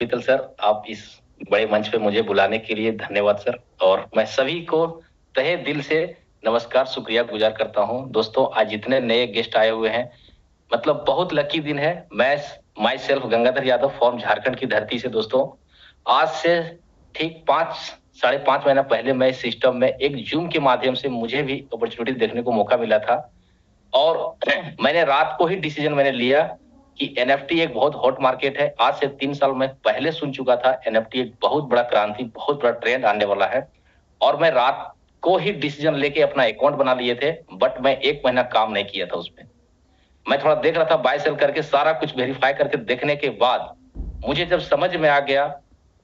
शीतल sir, आप इस बड़े मंच पे मुझे बुलाने के लिए धन्यवाद सर। और मैं सभी को तहे दिल से नमस्कार शुक्रिया गुजार करता हूं। दोस्तों, आज जितने नए गेस्ट आए हुए हैं, मतलब बहुत लकी दिन है। मैं my self Gangadhar Yadav from Jharkhand की धरती से दोस्तों, आज से ठीक 5 साढ़े 5 महीना पहले मैं इस सिस्टम में एक जूम के माध्यम से मुझे भी अपॉर्चुनिटी देखने को मौका मिला था। और मैंने रात को ही डिसीजन मैंने लिया कि एनएफटी एक बहुत हॉट मार्केट है। आज से 3 साल मैं पहले सुन चुका था एनएफटी एक बहुत बड़ा क्रांति, बहुत बड़ा ट्रेंड आने वाला है। और मैं रात को ही डिसीजन लेके अपना अकाउंट बना लिए थे, बट मैं 1 महीना काम नहीं किया था उसमें। मैं थोड़ा देख रहा था, बाय सेल करके सारा कुछ वेरीफाई करके देखने के बाद मुझे जब समझ में आ गया,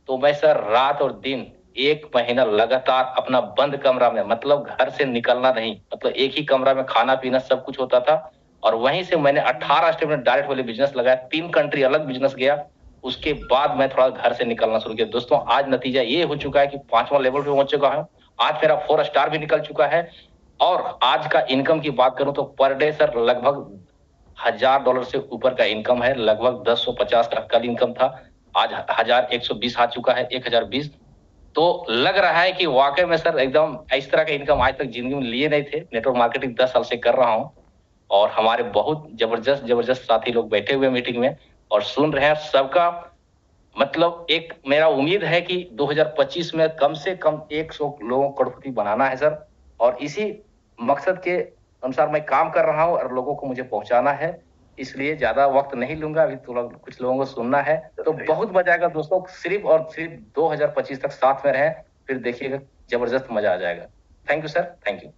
तो मैं सर रात और दिन 1 महीना लगातार अपना बंद कमरा में, मतलब घर से निकलना नहीं, मतलब एक ही कमरा में खाना पीना सब कुछ होता था। और वहीं से मैंने 18 स्टेप में डायरेक्ट वाले बिजनेस लगाया, 3 कंट्री अलग बिजनेस गया। उसके बाद मैं थोड़ा घर से निकलना शुरू किया। दोस्तों, आज नतीजा ये हो चुका है कि 5वां लेवल पे पहुंच चुका हूं। आज मेरा 4 स्टार भी निकल चुका है। और आज का इनकम की बात करूं तो पर डे सर लगभग $1000 से ऊपर का इनकम है। लगभग 1050 का कल इनकम था, आज 1120 आ चुका है, 1020। तो लग रहा है कि वाकई में सर एकदम इस तरह का इनकम आज तक जिंदगी में लिए नहीं थे। नेटवर्क मार्केटिंग 10 साल से कर रहा हूं। और हमारे बहुत जबरदस्त जबरदस्त साथी लोग बैठे हुए मीटिंग में और सुन रहे हैं सबका। मतलब एक मेरा उम्मीद है कि 2025 में कम से कम 100 लोगों को करोड़पति बनाना है सर। और इसी मकसद के अनुसार मैं काम कर रहा हूं और लोगों को मुझे पहुंचाना है। इसलिए ज्यादा वक्त नहीं लूंगा, अभी तो कुछ लोगों को सुनना है। तो बहुत मजा आएगा दोस्तों, सिर्फ और सिर्फ 2025 तक साथ में रहें, फिर देखिएगा जबरदस्त मजा आ जाएगा। Thank you sir, thank you.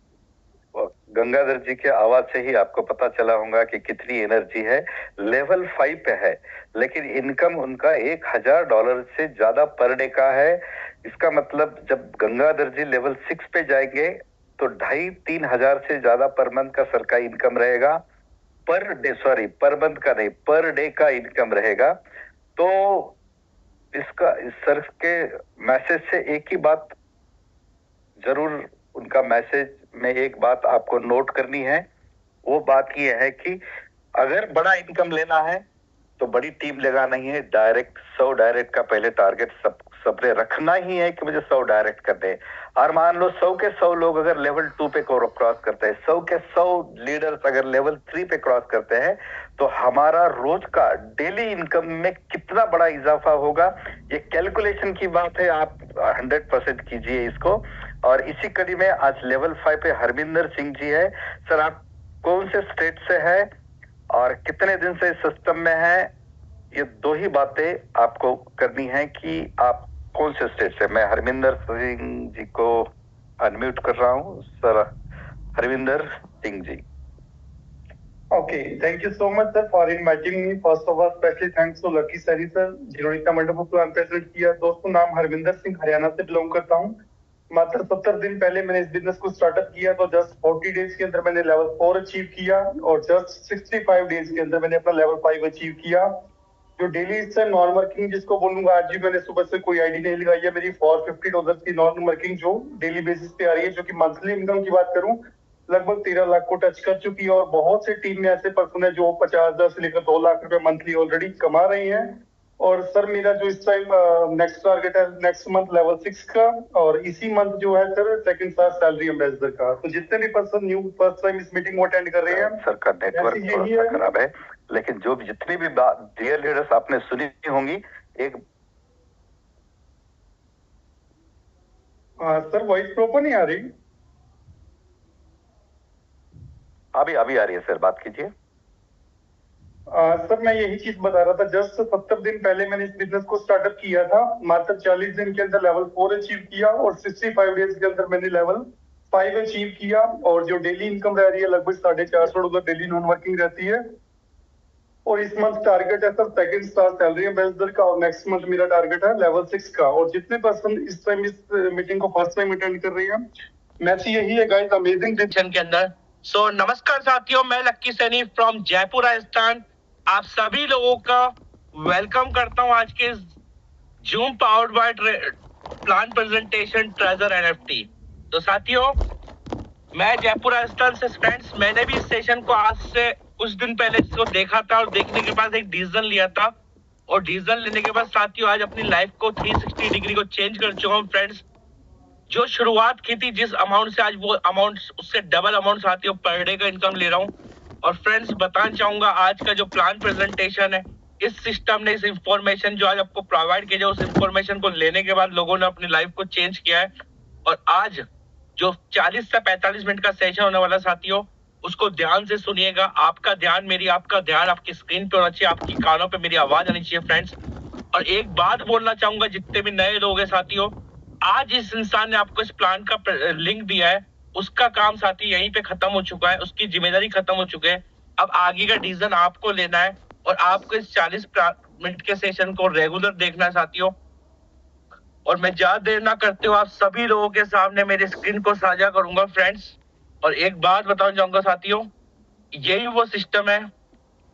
Gangadhar ji के आवाज से ही आपको पता चला होगा कि कितनी एनर्जी है। लेवल 5 पे है, लेकिन इनकम उनका $1000 से ज्यादा पर डे का है। इसका मतलब जब गंगाधर जी लेवल 6 पे जाएंगे तो 2500-3000 हजार से ज्यादा पर मंथ का सर का इनकम रहेगा। Per day, sorry per month का नहीं, पर डे का इनकम रहेगा। तो इसका इस सर के मैसेज से एक ही बात जरूर, उनका मैसेज में एक बात आपको नोट करनी है। वो बात ये है कि अगर बड़ा इनकम लेना है तो बड़ी टीम लगाना ही है। डायरेक्ट 100 डायरेक्ट का पहले टारगेट सबने रखना ही है कि मुझे 100 डायरेक्ट करने हैं। और मान लो 100 के 100 लोग अगर लेवल 2 पे क्रॉस करते हैं, 100 के 100 लीडर्स अगर लेवल 3 पे क्रॉस करते हैं, तो हमारा रोज का डेली इनकम में कितना बड़ा इजाफा होगा। ये कैलकुलेशन की बात है, आप 100% कीजिए इसको। और इसी कड़ी में आज लेवल 5 पे हरमिंदर सिंह जी है। सर, आप कौन से स्टेट से है और कितने दिन से इस सिस्टम में है? ये दो ही बातें आपको करनी है कि आप कौन से स्टेट से। मैं हरमिंदर सिंह जी को अनम्यूट कर रहा हूँ। Sir Harminder Singh ji. Okay, thank you so much sir for inviting me. First of all, especially thanks to Lucky Sari sir जिन्होंने इतना वंडरफुल प्लान प्रेजेंट किया। दोस्तों, नाम हरविंदर सिंह, हरियाणा से बिलोंग करता हूँ। मात्र 70 दिन पहले मैंने इस बिजनेस को स्टार्टअप किया, तो जस्ट 40 डेज के अंदर मैंने लेवल 4 अचीव किया और जस्ट 65 डेज के अंदर मैंने अपना लेवल 5 अचीव किया। जो डेली इससे नॉन वर्किंग जिसको बोलूंगा, आज भी मैंने सुबह से कोई आईडी नहीं लगाई है। मेरी $450 की नॉन वर्किंग जो डेली बेसिस पे आ रही है, जो कि मंथली इनकम की बात करूं लगभग 13 लाख को टच कर चुकी है। और बहुत से टीम में ऐसे पर्सन है जो 50,000 से लेकर 2 लाख रुपए मंथली ऑलरेडी कमा रहे हैं। और सर, मेरा जो इस टाइम नेक्स्ट टारगेट है नेक्स्ट मंथ लेवल 6 का, और इसी मंथ जो है sir second class salary ambassador का। तो जितने भी पर्सन न्यू फर्स्ट टाइम इस मीटिंग को अटेंड कर रहे हैं, सर का नेटवर्क थोड़ा सा खराब है, लेकिन जो जितनी भी डियर लीडर्स आपने सुनी होंगी, एक सर वॉइस प्रॉपर नहीं आ रही। अभी आ रही है सर, बात कीजिए। सर, मैं यही चीज बता रहा था। जस्ट 70 दिन पहले मैंने इस बिजनेस को स्टार्टअप किया था। मात्र 40 दिन के अंदर लेवल 4 अचीव किया और 65 डेज के अंदर मैंने लेवल 5 अचीव किया। और जो डेली इनकम रह रही है लगभग $450 डेली नॉन वर्किंग रहती है। और इस मंथ टारगेट है sir second star salary ambassador का, और नेक्स्ट मंथ मेरा टारगेट है लेवल 6 का। और जितने पर्सन इस टाइम इस मीटिंग को फर्स्ट टाइम अटेंड कर रही है, मैसेज यही है गाइस, अमेजिंग डिसीजन के अंदर। नमस्कार साथियों, मैं लक्की सैनी फ्रॉम जयपुर राजस्थान आप सभी लोगों का वेलकम करता हूं आज के इस zoom powered by plan presentation treasure NFT. तो साथियों, मैं जयपुर राजस्थान से फ्रेंड्स, मैंने भी इस सेशन को आज से कुछ दिन पहले इसको देखा था और देखने के बाद एक डिसीजन लिया था और डिसीजन लेने के बाद साथियों आज अपनी लाइफ को 360 डिग्री को चेंज कर चुका हूँ फ्रेंड्स। जो शुरुआत की थी जिस अमाउंट से, आज वो अमाउंट उससे डबल अमाउंट साथियों पर डे का इनकम ले रहा हूँ। और फ्रेंड्स बताना चाहूंगा आज का जो प्लान प्रेजेंटेशन है, इस सिस्टम ने इस इंफॉर्मेशन जो आज आपको प्रोवाइड किया, उस इंफॉर्मेशन को लेने के बाद लोगों ने अपनी लाइफ को चेंज किया है। और आज जो 40 से 45 मिनट का सेशन होने वाला साथियों, उसको ध्यान से सुनिएगा। आपका ध्यान आपका ध्यान आपकी स्क्रीन पे होना चाहिए, आपकी कानों पे मेरी आवाज आनी चाहिए फ्रेंड्स। और एक बात बोलना चाहूंगा जितने भी नए लोग हैं साथियों, आज इस इंसान ने आपको इस प्लान का लिंक दिया है, उसका काम साथी यहीं पे खत्म हो चुका है, उसकी जिम्मेदारी खत्म हो चुकी है। अब आगे का डिसीजन आपको लेना है और आपको इस 40 मिनट के सेशन को रेगुलर देखना है साथियों। और मैं ज्यादा देर ना करते हुए आप सभी लोगों के सामने मेरी स्क्रीन को साझा करूंगा फ्रेंड्स। और एक बात बताना चाहूंगा साथियों, यही वो सिस्टम है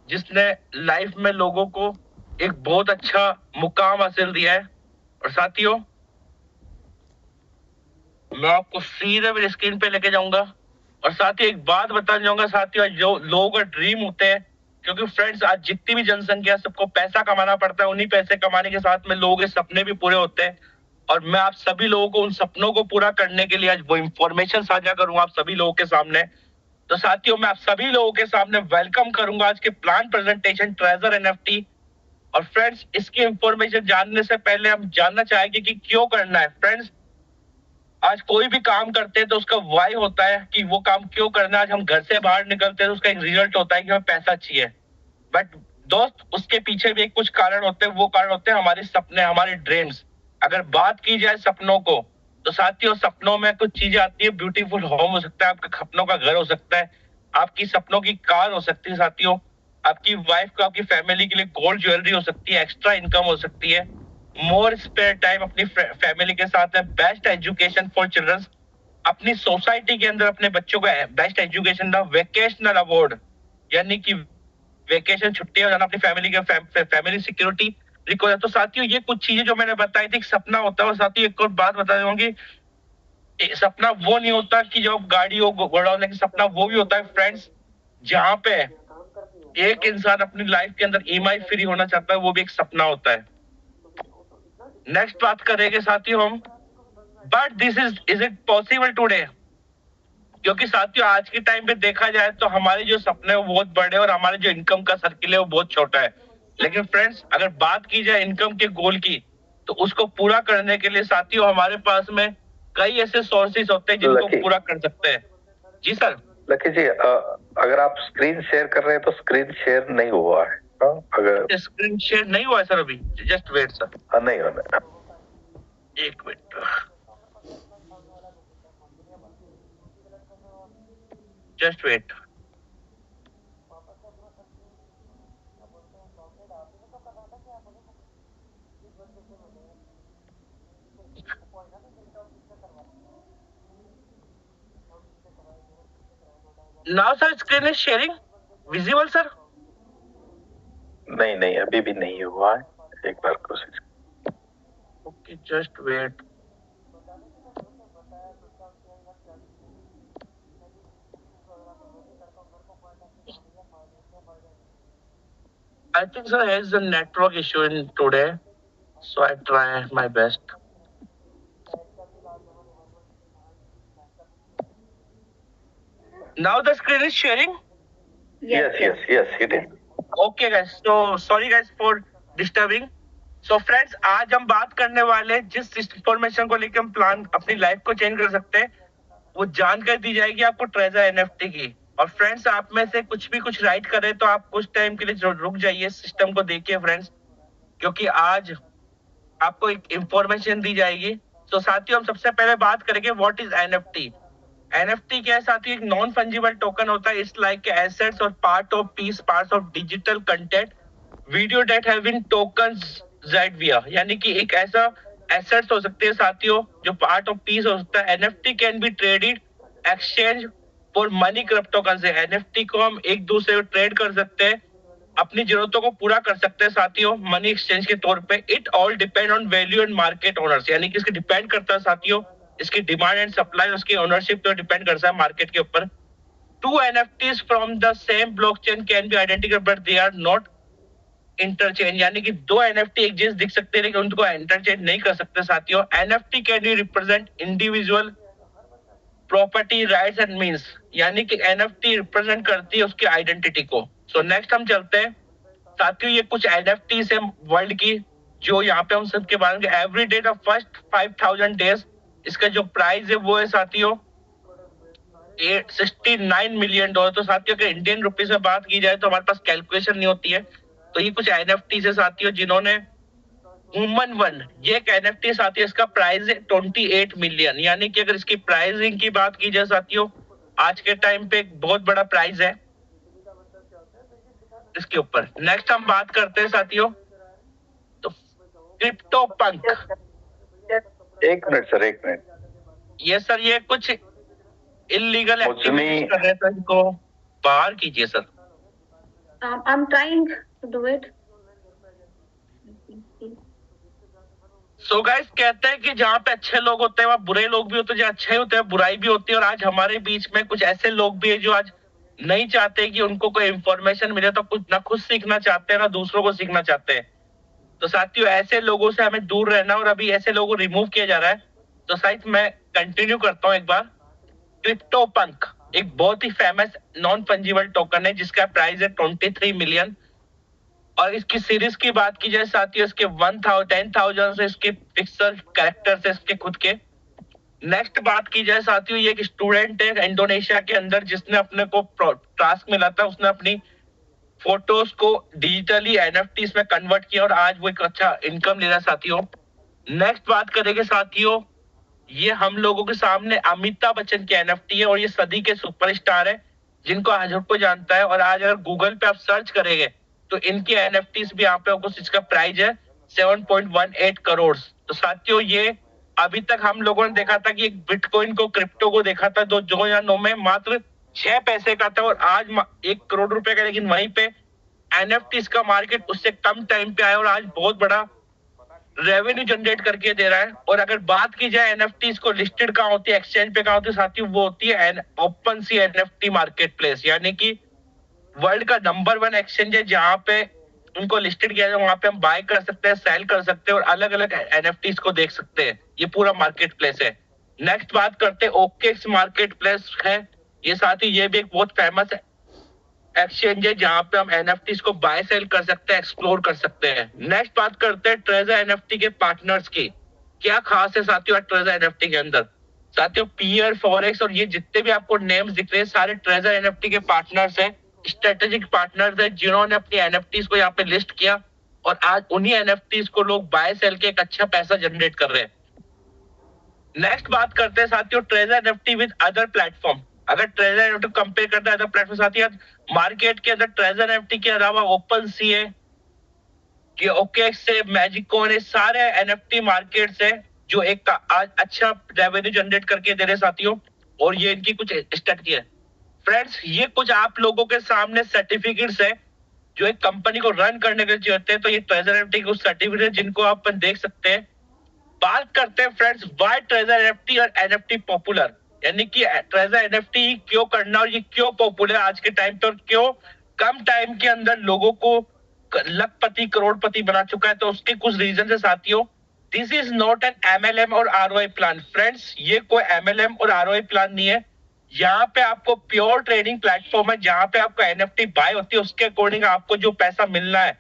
जिसने लाइफ में लोगों को एक बहुत अच्छा मुकाम हासिल दिया है। और साथियों मैं आपको सीधे मेरी स्क्रीन पे लेके जाऊंगा। और साथियों एक बात बताना चाहूंगा साथियों, जो लोगों का ड्रीम होते हैं, क्योंकि फ्रेंड्स आज जितनी भी जनसंख्या, सबको पैसा कमाना पड़ता है, उन्हीं पैसे कमाने के साथ में लोगों के सपने भी पूरे होते हैं। और मैं आप सभी लोगों को उन सपनों को पूरा करने के लिए आज वो इंफॉर्मेशन साझा करूंगा आप सभी लोगों के सामने। तो साथियों मैं आप सभी लोगों के सामने वेलकम करूंगा आज के प्लान प्रेजेंटेशन ट्रेजर एनएफटी। और फ्रेंड्स इसकी इंफॉर्मेशन जानने से पहले हम जानना चाहेंगे कि क्यों करना है। फ्रेंड्स आज कोई भी काम करते हैं तो उसका वाई होता है कि वो काम क्यों करना है। आज हम घर से बाहर निकलते हैं तो उसका एक रिजल्ट होता है कि हमें पैसा चाहिए, बट दोस्त उसके पीछे भी कुछ कारण होते हैं। वो कारण होते हैं हमारे सपने, हमारे ड्रीम्स। अगर बात की जाए सपनों को, तो साथियों सपनों में कुछ चीजें आती है। ब्यूटीफुल होम हो सकता है, आपके सपनों का घर हो सकता है, आपकी सपनों की कार हो सकती है साथियों, आपकी वाइफ को, आपकी फैमिली के लिए गोल्ड ज्वेलरी हो सकती है, एक्स्ट्रा इनकम हो सकती है, मोर स्पेयर टाइम अपनी फैमिली के साथ है, बेस्ट एजुकेशन फॉर चिल्ड्रन, अपनी सोसाइटी के अंदर अपने बच्चों को बेस्ट एजुकेशन का वेकेशनल अवार्ड, यानी कि वेकेशन छुट्टी हो जाना, अपनी फैमिली के फैमिली सिक्योरिटी रिकॉर्ड। तो साथियों ये कुछ चीजें जो मैंने बताई थी सपना होता है। और साथियों एक और बात बता दूंगी, सपना वो नहीं होता कि जब गाड़ी हो घोड़ा होने की, सपना वो भी होता है फ्रेंड्स जहां पे एक इंसान अपनी लाइफ के अंदर ईएमआई फ्री होना चाहता है, वो भी एक सपना होता है। नेक्स्ट बात करेंगे साथियों हम, but this is it possible today? क्योंकि साथियों आज के टाइम पे देखा जाए तो हमारे जो सपने वो बहुत बड़े और हमारे जो इनकम का सर्किल है वो बहुत छोटा है। लेकिन फ्रेंड्स अगर बात की जाए इनकम के गोल की, तो उसको पूरा करने के लिए साथियों हमारे पास में कई ऐसे सोर्सेज होते हैं जिनको पूरा कर सकते हैं। जी सर। लकी जी अगर आप स्क्रीन शेयर कर रहे हैं तो स्क्रीन शेयर नहीं हुआ है। अगर स्क्रीन शेयर नहीं हुआ है सर अभी, जस्ट वेट सर। नहीं हो रहा है, एक minute, just wait. Now sir screen is sharing visible sir. नहीं अभी भी नहीं हुआ है, एक बार कोशिश। Okay just wait. I think sir has a network issue in today, so I try my best. Now the screen is sharing. Yes, it is. Okay guys, so sorry guys for disturbing. So friends आज हम बात करने वाले जिस information को लेकर हम plan अपनी लाइफ को चेंज कर सकते हैं, वो जानकारी दी जाएगी आपको ट्रेजर एनएफटी की। और फ्रेंड्स आप में से कुछ राइट करे तो आप कुछ टाइम के लिए रुक जाइए, सिस्टम को देखिए फ्रेंड्स, क्योंकि आज आपको एक इंफॉर्मेशन दी जाएगी। तो साथियों हम सबसे पहले बात करेंगे व्हाट इज एनएफटी। एनएफटी क्या है साथियों? एक नॉन फंजिबल टोकन होता है। इट्स लाइक एसेट्स और parts of digital content video that have been tokens via, यानी कि एक ऐसा एसेट्स हो सकते हैं साथियों जो पार्ट ऑफ पीस हो सकता है। NFT can be traded exchange for money crypto currency. NFT को हम एक दूसरे को ट्रेड कर सकते हैं, अपनी जरूरतों को पूरा कर सकते हैं साथियों मनी एक्सचेंज के तौर पे। It all depend on value and market owners, यानी कि इसके डिपेंड करता है साथियों इसकी डिमांड एंड सप्लाई, उसकी ओनरशिप तो डिपेंड करता है मार्केट के ऊपर। Two NFTs from the same blockchain can be identified but they are not interchange, यानी कि दो एनएफटी एक जैसे दिख सकते हैं लेकिन उनको इंटरचेंज नहीं कर सकते साथियों। NFT can be represent individual property rights and means, यानी कि एनएफटी रिप्रेजेंट करती है उसकी आइडेंटिटी को। सो नेक्स्ट हम चलते हैं साथियों, ये कुछ एनएफटी है वर्ल्ड की जो यहाँ पे हम सबके बारे में। Every date of first 5000 days इसका जो प्राइस है वो है साथियों $69 मिलियन। तो साथियों अगर इंडियन रुपीज में बात की जाए तो हमारे पास कैलकुलेशन नहीं होती है। तो ये कुछ एनएफटी है साथियों जिन्होंने ह्यूमन वन, ये एक एनएफटी साथियों, इसका प्राइस है 28 मिलियन, यानी कि अगर इसकी प्राइसिंग की बात की जाए साथियों आज के टाइम पे एक बहुत बड़ा प्राइस है इसके ऊपर। नेक्स्ट हम बात करते हैं साथियों तो क्रिप्टो पंक। एक मिनट सर, एक मिनट। ये सर ये कुछ इलीगल एक्टिविटीज कर रहे थे, इनको बाहर कीजिए sir. I'm trying to do it. So guys कहते हैं कि जहाँ पे अच्छे लोग होते हैं वहाँ बुरे लोग भी होते हैं, जहाँ अच्छे होते हैं बुराई भी होती है। और आज हमारे बीच में कुछ ऐसे लोग भी है जो आज नहीं चाहते कि उनको कोई इंफॉर्मेशन मिले, तो कुछ ना खुद सीखना चाहते हैं ना दूसरों को सीखना चाहते हैं। तो साथियों ऐसे लोगों से हमें दूर रहना, और अभी ऐसे लोगों को रिमूव किया जा रहा है। तो शायद मैं कंटिन्यू करता हूँ एक बार। क्रिप्टो पंक एक बहुत ही फेमस नॉन फंजिबल टोकन है जिसका प्राइस है 23 मिलियन। और इसकी सीरीज की बात की जाए साथियों इसके 10,000 से इसके पिक्सल कैरेक्टर्स है इसके खुद के। नेक्स्ट बात की जाए साथियों, ये एक स्टूडेंट है इंडोनेशिया के अंदर जिसने अपने को टास्क मिला था, उसने अपनी फोटोज को डिजिटली एनएफटीज में कन्वर्ट किया और आज वो एक अच्छा इनकम ले रहा है साथियों। नेक्स्ट बात करेंगे साथियों, ये हम लोगों के सामने अमिताभ बच्चन की एनएफटी है और ये सदी के सुपरस्टार है जिनको आज सबको जानता है। और आज अगर गूगल पे आप सर्च करेंगे तो इनकी एनएफटीज भी यहाँ पे आपको इसका प्राइस है 7.18 करोड़। तो साथियों ये अभी तक हम लोगों ने देखा था कि एक बिटकॉइन को क्रिप्टो को देखा था 2009 में मात्र 6 पैसे का था और आज 1 करोड़ रुपए का। लेकिन वहीं पे एनएफटीज का मार्केट उससे कम टाइम पे आया और आज बहुत बड़ा रेवेन्यू जनरेट करके दे रहा है। और अगर बात की जाए एनएफटीज को लिस्टेड कहाँ होती है, एक्सचेंज पे कहाँ होती है साथियों, वो होती है ओपन सी एनएफटी मार्केट प्लेस, यानी कि वर्ल्ड का नंबर 1 एक्सचेंज है जहां पे उनको लिस्टेड किया जाए। वहां पे हम बाय कर सकते हैं, सेल कर सकते हैं और अलग अलग एनएफटीज को देख सकते हैं। ये पूरा मार्केट प्लेस है। नेक्स्ट बात करते हैं ओकेक्स मार्केट प्लेस है। ये साथ ही ये भी एक बहुत फेमस एक्सचेंज है जहां पे हम एनएफटीज को बाय सेल कर सकते हैं, एक्सप्लोर कर सकते हैं। नेक्स्ट बात करते हैं ट्रेजर एनएफटी के पार्टनर्स की। क्या खास है साथियों ट्रेजर एनएफटी के अंदर? साथियों पीयर, फॉरेक्स और ये जितने भी आपको नेम्स दिख रहे हैं सारे ट्रेजर एनएफटी के पार्टनर्स हैं, स्ट्रेटेजिक पार्टनर्स है जिन्होंने अपनी एनएफटीज को यहाँ पे लिस्ट किया और आज उन्हीं एनएफटीज को लोग बाय सेल के एक अच्छा पैसा जनरेट कर रहे हैं। नेक्स्ट बात करते हैं साथियों treasure NFT with other platform. अगर ट्रेजर एनएफटी कंपेयर करते हैं अदर प्लेटफॉर्म साथियों, मार्केट के अंदर ट्रेजर एनएफटी के अलावा ओपन सी है, ओकेएक्स है, मैजिकॉइन है, सारे एनएफटी मार्केट्स है जो एक आज अच्छा रेवेन्यू जनरेट करके दे रहे साथियों। और ये इनकी कुछ स्ट्रेटजी है। फ्रेंड्स ये कुछ आप लोगों के सामने सर्टिफिकेट्स है जो एक कंपनी को रन करने के लिए होते हैं। तो ये ट्रेजर एनएफटी के कुछ सर्टिफिकेट है जिनको आप देख सकते हैं। बात करते हैं फ्रेंड्स व्हाई ट्रेजर एनएफटी और एनएफटी पॉपुलर, यानी कि ट्रेजर एनएफटी क्यों करना और ये क्यों पॉपुलर आज के टाइम पे और क्यों कम टाइम के अंदर लोगों को लखपति करोड़पति बना चुका है। तो उसके कुछ रीजन है साथियों। This is not an MLM और आरओआई प्लान। फ्रेंड्स ये कोई एमएलएम और आरओआई प्लान नहीं है। यहाँ पे आपको प्योर ट्रेडिंग प्लेटफॉर्म है जहां पे आपको एनएफटी बाय होती है, उसके अकॉर्डिंग आपको जो पैसा मिलना है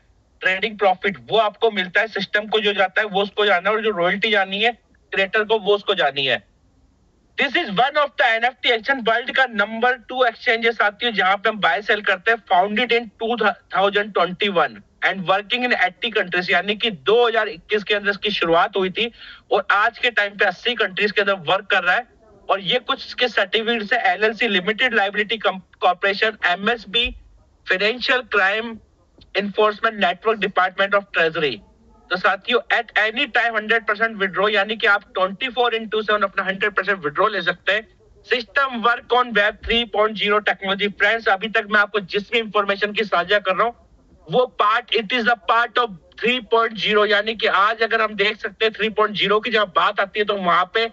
ट्रेडिंग प्रॉफिट वो आपको मिलता है। सिस्टम को जो जाता है वो उसको जाना है और जो रॉयल्टी जानी है क्रिएटर को वो उसको जानी है। This is one of the NFT exchange world का नंबर 2 एक्सचेंज है साथियों जहां पे हम बाय सेल करते हैं। Founded in 2021 and working in 80 countries, यानी कि 2021 के अंदर इसकी शुरुआत हुई थी और आज के टाइम पे 80 कंट्रीज के अंदर वर्क कर रहा है। और ये कुछ इसके सर्टिफिकेट्स है LLC limited liability corporation, MSB, financial crime enforcement network, department of treasury. तो साथियों एट एनी टाइम 100% विड्रॉ, यानी कि आप 24/7 अपना 100% विड्रॉ ले सकते हैं। System work on web 3.0 technology. Friends अभी तक मैं आपको जिस भी इंफॉर्मेशन की साझा कर रहा हूँ वो part it is the part of 3.0, यानी कि आज अगर हम देख सकते हैं 3.0 की जब बात आती है तो वहां पे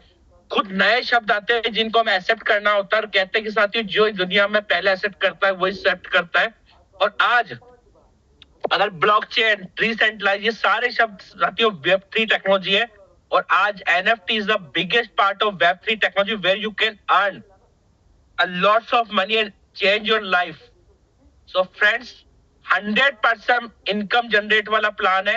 खुद नए शब्द आते हैं जिनको हमें एक्सेप्ट करना होता है और कहते हैं कि साथियों जो इस दुनिया में पहले एक्सेप्ट करता है वही एक्सेप्ट करता है। और आज अगर ब्लॉकचेन, डिसेंट्रलाइज, ये सारे शब्द साथियों Web3 टेक्नोलॉजी है। और आज NFT is the biggest part of Web3 technology where you can earn a lots of money and change your life. So friends, 100% income generate वाला प्लान है।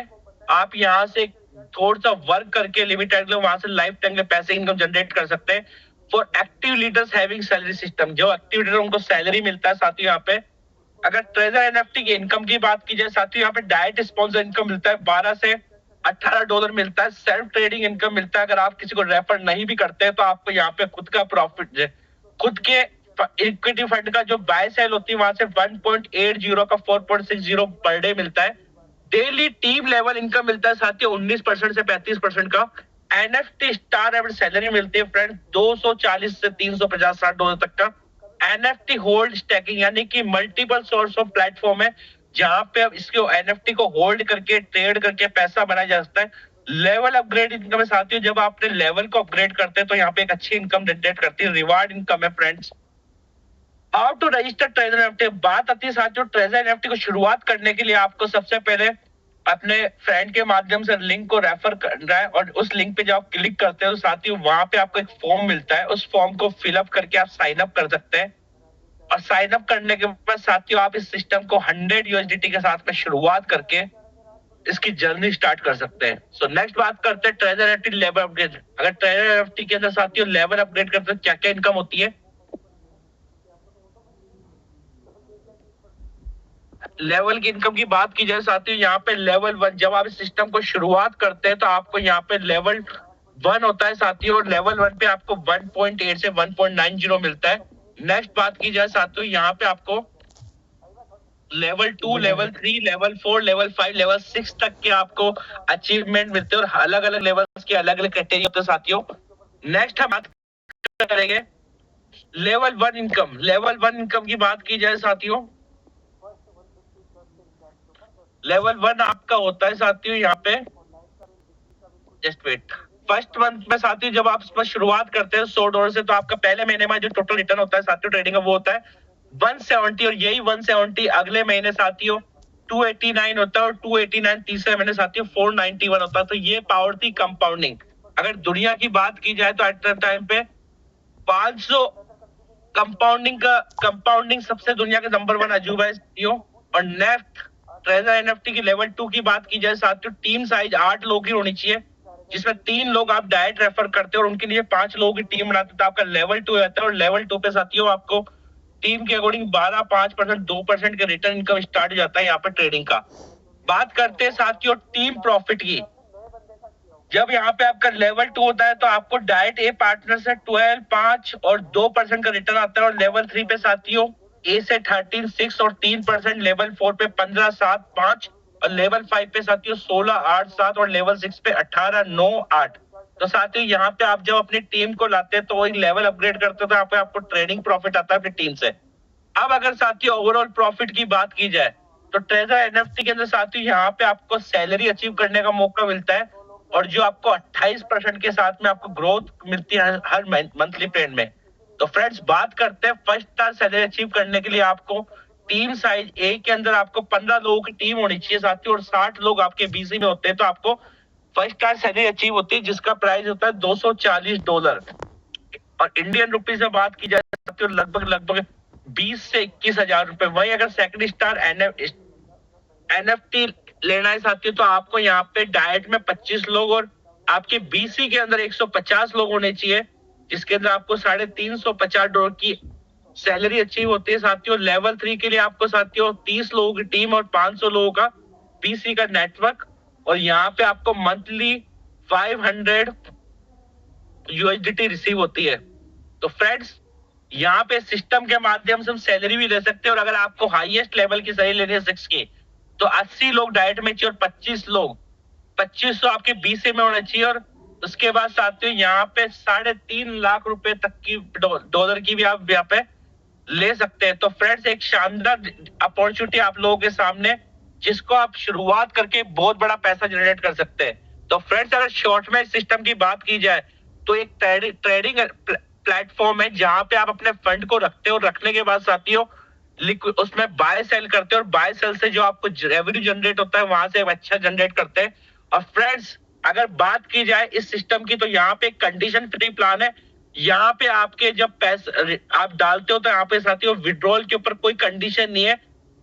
आप यहाँ से थोड़ा सा वर्क करके लिमिटेड वहां से लाइफ टाइम में पैसे इनकम जनरेट कर सकते हैं। For active leaders having salary system, जो एक्टिव लीडर उनको सैलरी मिलता है साथियों यहाँ पे। अगर ट्रेजर एनएफटी की इनकम की बात की जाए साथियों, यहाँ पे डायरेक्ट स्पॉन्सर इनकम मिलता है, $12 से $18 मिलता है। सेल्फ ट्रेडिंग इनकम मिलता है, अगर आप किसी को रेफर नहीं भी करते हैं तो आपको यहाँ पे खुद का प्रॉफिट, खुद के इक्विटी फंड का जो बाय सेल होती है वहां से 1.80 का 4.60 पर डे मिलता है। डेली टीम लेवल इनकम मिलता है साथियों 19% से 35% का। एनएफटी स्टार एवरेज सैलरी मिलती है फ्रेंड $240 से $350-60 तक का। एनएफटी होल्ड स्टैकिंग यानी कि मल्टीपल सोर्स ऑफ प्लेटफॉर्म है जहां पे अब इसको एनएफटी को होल्ड करके ट्रेड करके पैसा बनाया जा सकता है। लेवल अपग्रेड इनकम है साथियों, जब आप अपने लेवल को अपग्रेड करते हैं तो यहाँ पे एक अच्छी इनकम जनरेट करती है, रिवार्ड इनकम है friends. How to register treasure NFT, बात आती है साथियों ट्रेजर एनएफटी को शुरुआत करने के लिए आपको सबसे पहले अपने फ्रेंड के माध्यम से लिंक को रेफर करना है और उस लिंक पे जब आप क्लिक करते हैं तो साथियों वहां पे आपको एक फॉर्म मिलता है, उस फॉर्म को फिलअप करके आप साइन अप कर सकते हैं। और साइन अप करने के बाद साथियों आप इस सिस्टम को 100 USDT के साथ में शुरुआत करके इसकी जर्नी स्टार्ट कर सकते हैं। सो नेक्स्ट बात करते हैं ट्रेजर एनएफटी लेवल अपग्रेड। अगर ट्रेजर एनएफटी के अंदर साथियों लेवल अपग्रेड करते हैं क्या क्या इनकम होती है। लेवल की इनकम की बात की जाए साथियों, यहाँ पे लेवल 1 जब आप इस सिस्टम को शुरुआत करते हैं तो आपको यहाँ पे लेवल 1 होता है साथियों, और लेवल 1 पे आपको 1.8 से 1.90 मिलता है। नेक्स्ट बात की जाए साथियों, यहाँ पे आपको level 2, level 3, level 4, level 5, level 6 तक के आपको अचीवमेंट मिलते हैं और अलग अलग लेवल्स के अलग अलग कैटेगरी होते हैं साथियों। नेक्स्ट हम बात करेंगे लेवल 1 इनकम। लेवल 1 इनकम की बात की जाए साथियों, लेवल 1 आपका होता है साथियों यहाँ पे, जस्ट वेट, फर्स्ट मंथ में साथियों जब आप इसमें शुरुआत करते हैं $100 से, तो आपका पहले महीने में जो टोटल रिटर्न होता है साथियों ट्रेडिंग का वो होता है 170, और यही 170 अगले महीने साथियों 289 होता है, और 289 तीसरे महीने साथियों 491 होता है। तो ये पावर थी कंपाउंडिंग। अगर दुनिया की बात की जाए तो एट द टाइम पे 500 कंपाउंडिंग सबसे दुनिया के नंबर 1 अजूबा है साथियों। और नेक्स्ट ट्रेजर एनएफटी की लेवल 2 की बात की जाए साथियों, टीम साइज 8 लोगों की होनी चाहिए, जिसमें 3 लोग आप डायरेक्ट रेफर करते हैं और उनके लिए 5 लोगों की टीम बनाते हैं, तो आपका लेवल 2 रहता है। और लेवल 2 पे साथियों आपको टीम के अकॉर्डिंग 12, 5%, 2% के रिटर्न इनकम स्टार्ट हो जाता है यहाँ पर ट्रेडिंग का। बात करते हैं साथियों टीम प्रॉफिट की। जब यहाँ पे आपका लेवल 2 होता है तो आपको डायरेक्ट ए पार्टनर से 12, 5 और 2% का रिटर्न आता है। और लेवल 3 पे साथियों ए से 13, 6 और 3%, लेवल 4 पे 15, 7, 5 और लेवल 5 पे साथियों 16, 8, 7 और लेवल 6 पे 18, 9, 8। तो साथियों यहाँ पे आप जब अपनी टीम को लाते हैं तो वही लेवल अपग्रेड करते हैं तो यहाँ पे आपको ट्रेडिंग प्रॉफिट आता है अपनी टीम से। अब अगर साथियों ओवरऑल प्रॉफिट की बात की जाए तो ट्रेजर एनएफटी के अंदर साथियों यहाँ पे आपको सैलरी अचीव करने का मौका मिलता है, और जो आपको 28% के साथ में आपको ग्रोथ मिलती है हर मंथली पेमेंट में। तो फ्रेंड्स बात करते हैं फर्स्ट स्टार सैलरी अचीव करने के लिए आपको टीम साइज ए के अंदर आपको 15 लोगों की टीम होनी चाहिए साथियों, और 60 लोग आपके बीसी में होते हैं, तो आपको फर्स्ट स्टार सैलरी अचीव होती है जिसका प्राइस होता है $240। और इंडियन रुपीज में बात की जाए साथियों लगभग 20 से 21 हजार रुपए। वही अगर सेकंड स्टार एनएफटी लेना है साथियों तो आपको यहाँ पे डायरेक्ट में 25 लोग और आपके बीसी के अंदर 150 लोग होने चाहिए, जिसके अंदर आपको $350 की सैलरी अचीव होती है साथियों। लेवल 3 के लिए आपको साथियों 30 लोगों की टीम और 500 लोगों का बीसी का नेटवर्क, और यहाँ पे आपको मंथली 500 USDT रिसीव होती है। तो फ्रेंड्स यहाँ पे सिस्टम के माध्यम से हम सैलरी भी ले सकते हैं, और अगर आपको हाईएस्ट लेवल की सैलरी लेनी है 6 की तो 80 लोग डायरेक्ट में चाहिए और 2500 आपके बीसी में होना चाहिए। और उसके बाद साथियों यहाँ पे 3.5 लाख रुपए तक की डॉलर की भी आप यहाँ पे ले सकते हैं। तो फ्रेंड्स एक शानदार अपॉर्चुनिटी आप लोगों के सामने, जिसको आप शुरुआत करके बहुत बड़ा पैसा जनरेट कर सकते हैं। तो फ्रेंड्स अगर शॉर्ट में सिस्टम की बात की जाए तो एक ट्रेडिंग प्लेटफॉर्म है जहां पे आप अपने फंड को रखते हो, और रखने के बाद साथियों उसमें बाय सेल करते हैं और बाय सेल से जो आपको रेवेन्यू जनरेट होता है वहां से अच्छा जनरेट करते हैं। और फ्रेंड्स अगर बात की जाए इस सिस्टम की तो यहाँ पे कंडीशन फ्री प्लान है। यहाँ पे आपके जब पैसे आप डालते हो तो यहाँ पे साथियों विड्रॉल के ऊपर कोई कंडीशन नहीं है।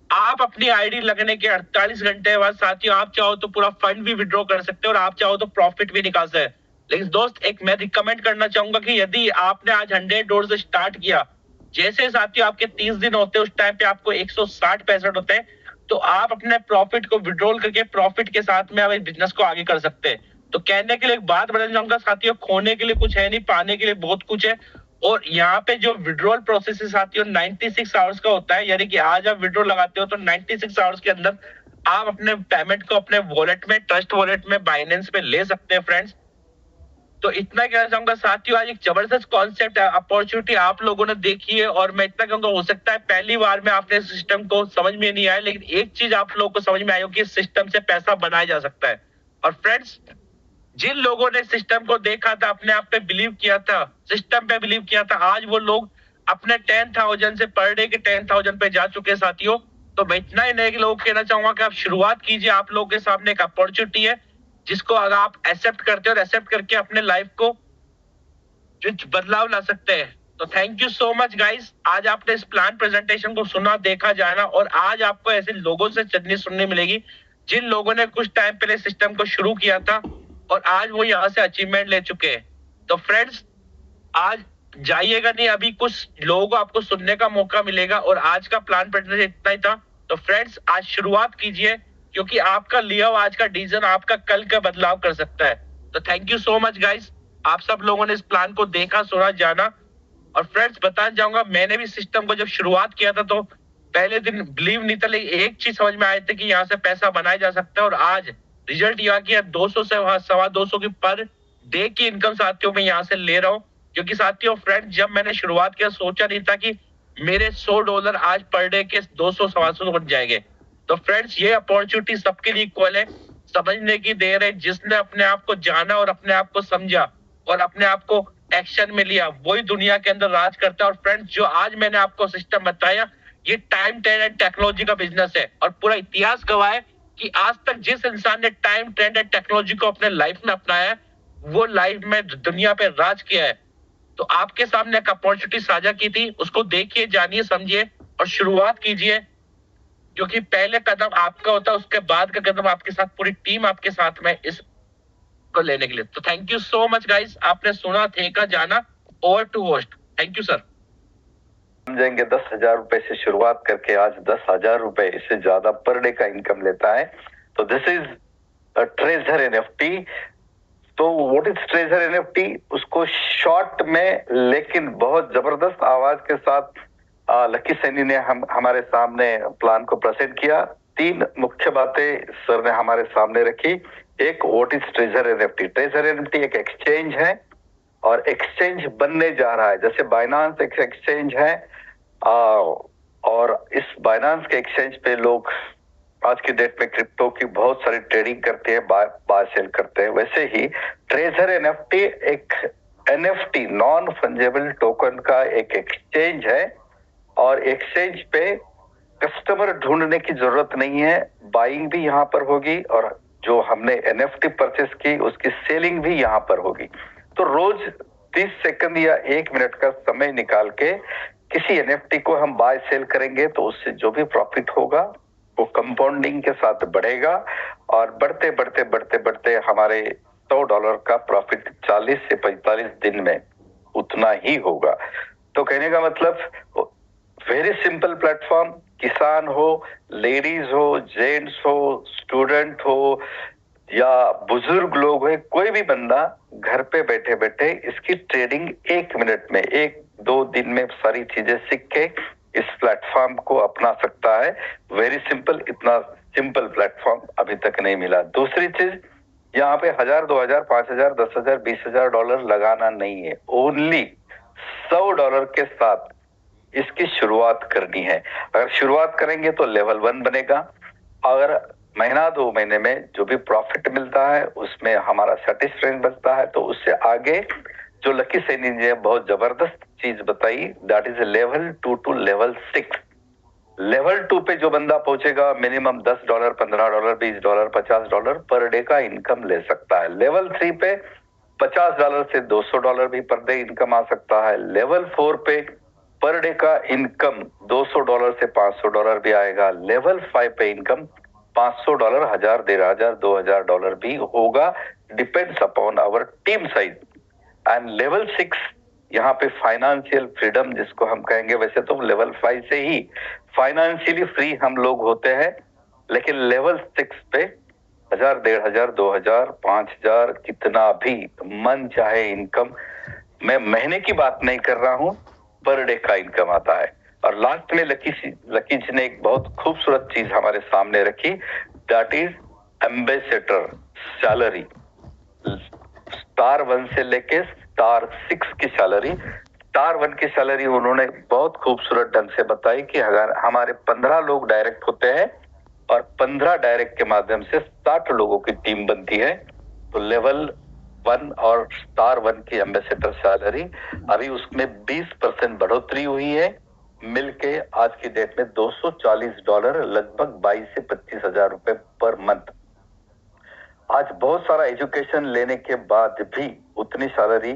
आप अपनी आईडी लगने के 48 घंटे बाद साथियों आप चाहो तो पूरा फंड भी विड्रॉ कर सकते हो और आप चाहो तो प्रॉफिट भी निकाल सकते हैं। लेकिन दोस्त एक मैं रिकमेंड करना चाहूंगा कि यदि आपने आज $100 से स्टार्ट किया, जैसे साथियों आपके 30 दिन होते हैं उस टाइम पे आपको 160 होते हैं, तो आप अपने प्रॉफिट को विड्रॉल करके प्रॉफिट के साथ में आप बिजनेस को आगे कर सकते हैं। तो कहने के लिए एक बात बताना चाहूंगा साथियों, खोने के लिए कुछ है नहीं, पाने के लिए बहुत कुछ है। और यहाँ पे जो विड्रॉल प्रोसेस है साथियों 96 आवर्स का होता है, यानी कि आज आप विड्रॉल लगाते हो तो 96 आवर्स के अंदर आप अपने पेमेंट को अपने वॉलेट में, ट्रस्ट वॉलेट में, बाइनेंस में ले सकते हैं फ्रेंड्स। तो इतना कहना चाहूंगा साथियों, आज एक जबरदस्त कॉन्सेप्ट है, अपॉर्चुनिटी आप लोगों ने देखी है। और मैं इतना कहूंगा हो सकता है पहली बार में आपने सिस्टम को समझ में नहीं आया, लेकिन एक चीज आप लोगों को समझ में आई हो कि इस सिस्टम से पैसा बनाया जा सकता है। और फ्रेंड्स जिन लोगों ने सिस्टम को देखा था, अपने आप पे बिलीव किया था, सिस्टम पे बिलीव किया था, आज वो लोग अपने 10,000 से पर डे के 10,000 पे जा चुके हैं साथियों। तो मैं इतना ही नए लोग कहना चाहूंगा कि आप शुरुआत कीजिए, आप लोगों के सामने एक अपॉर्चुनिटी है जिसको अगर आप एक्सेप्ट करते हो और एक्सेप्ट करके अपने लाइफ को जो बदलाव ला सकते हैं। तो thank you so much guys, आज आपने इस प्लान प्रेजेंटेशन को सुना, देखा, जाना, और आज आपको ऐसे लोगों से चटनी सुनने मिलेगी जिन लोगों ने कुछ टाइम पहले सिस्टम को शुरू किया था और आज वो यहाँ से अचीवमेंट ले चुके हैं। तो फ्रेंड्स आज जाइएगा नहीं, अभी कुछ लोगों को आपको सुनने का मौका मिलेगा। और आज का प्लान प्रेजेंटेशन इतना ही था। तो फ्रेंड्स आज शुरुआत कीजिए, क्योंकि आपका लिया हुआ आज का डिसीजन आपका कल का बदलाव कर सकता है। तो thank you so much guys, आप सब लोगों ने इस प्लान को देखा, सुना, जाना। और फ्रेंड्स बताना चाहूंगा, मैंने भी सिस्टम को जब शुरुआत किया था तो पहले दिन बिलीव नहीं था, लेकिन एक चीज समझ में आया था कि यहाँ से पैसा बनाया जा सकता है। और आज रिजल्ट यहाँ की 200 से 225 की पर डे की इनकम साथियों मैं यहाँ से ले रहा हूँ। क्योंकि साथियों फ्रेंड्स जब मैंने शुरुआत किया सोचा नहीं था कि मेरे $100 आज पर डे के 200-225 बन जाएंगे। तो फ्रेंड्स ये अपॉर्चुनिटी सबके लिए इक्वल है, समझने की देर है। जिसने अपने आप को जाना और अपने आप को समझा और अपने आप को एक्शन में लिया, वही दुनिया के अंदर राज करता है। और फ्रेंड्स जो आज मैंने आपको सिस्टम बताया, ये टाइम, ट्रेंड एंड टेक्नोलॉजी का बिजनेस है। और पूरा इतिहास गवाह है कि आज तक जिस इंसान ने टाइम, ट्रेंड एंड टेक्नोलॉजी को अपने लाइफ में अपनाया है, वो लाइफ में दुनिया पे राज किया है। तो आपके सामने एक अपॉर्चुनिटी साझा की थी, उसको देखिए, जानिए, समझिए और शुरुआत कीजिए। क्योंकि पहले कदम आपका होता है, उसके बाद का कदम आपके साथ पूरी टीम आपके साथ में इस को लेने के लिए। तो thank you so much guys, आपने सुना, देखा, जाना। Over to host. Thank you sir. समझेंगे 10,000 रुपए से शुरुआत करके आज 10,000 रुपए, इससे ज्यादा पर डे का इनकम लेता है। तो this is a treasure NFT. तो व्हाट इज ट्रेजर एनएफटी, उसको शॉर्ट में लेकिन बहुत जबरदस्त आवाज के साथ लकी सैनी ने हमारे सामने प्लान को प्रेजेंट किया। 3 मुख्य बातें सर ने हमारे सामने रखी। एक, what is treasure NFT. Treasure NFT एक एक्सचेंज है और एक्सचेंज बनने जा रहा है। जैसे बाइनांस एक एक्सचेंज है और इस बाइनांस के एक्सचेंज पे लोग आज की डेट में क्रिप्टो की बहुत सारी ट्रेडिंग करते हैं, बाय सेल करते हैं। वैसे ही ट्रेजर एनएफटी एक एनएफटी नॉन फंजेबल टोकन का एक एक्सचेंज है और एक्सचेंज पे कस्टमर ढूंढने की जरूरत नहीं है। बाइंग भी यहाँ पर होगी और जो हमने एनएफटी परचेस की उसकी सेलिंग भी यहाँ पर होगी। तो रोज 30 सेकंड या 1 मिनट का समय निकाल के किसी एनएफटी को हम बाय सेल करेंगे तो उससे जो भी प्रॉफिट होगा वो कंपाउंडिंग के साथ बढ़ेगा और बढ़ते बढ़ते बढ़ते बढ़ते हमारे $100 का प्रॉफिट 40 से 45 दिन में उतना ही होगा। तो कहने का मतलब वेरी सिंपल प्लेटफॉर्म। किसान हो, लेडीज हो, जेंट्स हो, स्टूडेंट हो या बुजुर्ग लोग हो, कोई भी बंदा घर पे बैठे बैठे इसकी ट्रेडिंग 1 मिनट में, 1-2 दिन में सारी चीजें सीख के इस प्लेटफॉर्म को अपना सकता है। वेरी सिंपल, इतना सिंपल प्लेटफॉर्म अभी तक नहीं मिला। दूसरी चीज, यहाँ पे 1,000, 2,000, 5,000, 10,000, $20,000 लगाना नहीं है। ओनली $100 के साथ इसकी शुरुआत करनी है। अगर शुरुआत करेंगे तो लेवल 1 बनेगा। अगर महीना 2 महीने में जो भी प्रॉफिट मिलता है उसमें हमारा सेटिस्फैक्शन बचता है तो उससे आगे जो लकी सैनी ने बहुत जबरदस्त चीज बताई, that is level 2 to level 6। Level 2 पे जो बंदा पहुंचेगा मिनिमम $10, $15, $20, $50 पर डे का इनकम ले सकता है। लेवल 3 पे $50 से $200 भी पर डे इनकम आ सकता है। लेवल 4 पे पर डे का इनकम $200 से $500 भी आएगा। लेवल 5 पे इनकम $500, 1000, 1500, $2000 भी होगा, depends upon our team size. And level 6 यहाँ पे फाइनेंशियल फ्रीडम जिसको हम कहेंगे, वैसे तो लेवल 5 से ही फाइनेंशियली फ्री हम लोग होते हैं, लेकिन लेवल 6 पे 1000, 1500, 2000, 5000 कितना भी मन चाहे इनकम, मैं महीने की बात नहीं कर रहा हूं, पर डे का इनकम आता है। और लास्ट में लकी जी ने एक बहुत खूबसूरत चीज हमारे सामने रखी, that is ambassador salary. Star 1 से लेके स्टार 6 की सैलरी, स्टार 1 की सैलरी उन्होंने बहुत खूबसूरत ढंग से बताई कि अगर हमारे 15 लोग डायरेक्ट होते हैं और 15 डायरेक्ट के माध्यम से 60 लोगों की टीम बनती है, तो लेवल 1 और स्टार 1 की एम्बेसडर सैलरी अभी उसमें 20% बढ़ोतरी हुई है, मिलके आज की डेट में $240, लगभग 22 से 25 हजार रुपए पर मंथ। आज बहुत सारा एजुकेशन लेने के बाद भी उतनी सैलरी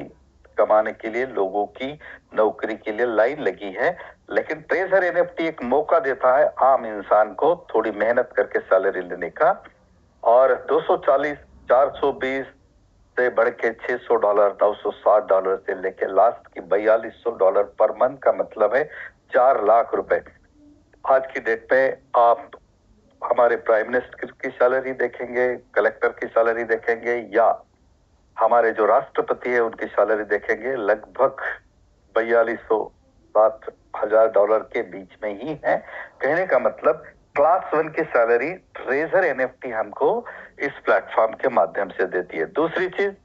कमाने के लिए लोगों की नौकरी के लिए लाइन लगी है, लेकिन ट्रेजर एनएफटी एक मौका देता है आम इंसान को थोड़ी मेहनत करके सैलरी लेने का। और 240, 420 से बढ़ के $600, $960 से लेके लास्ट की $4200 पर मंथ का मतलब है 4 लाख रुपए। आज की डेट पे आप हमारे प्राइम मिनिस्टर की सैलरी देखेंगे, कलेक्टर की सैलरी देखेंगे, या हमारे जो राष्ट्रपति है उनकी सैलरी देखेंगे, लगभग $4200-$7000 के बीच में ही है। कहने का मतलब क्लास 1 की सैलरी ट्रेजर एनएफटी हमको इस प्लेटफॉर्म के माध्यम से देती है। दूसरी चीज,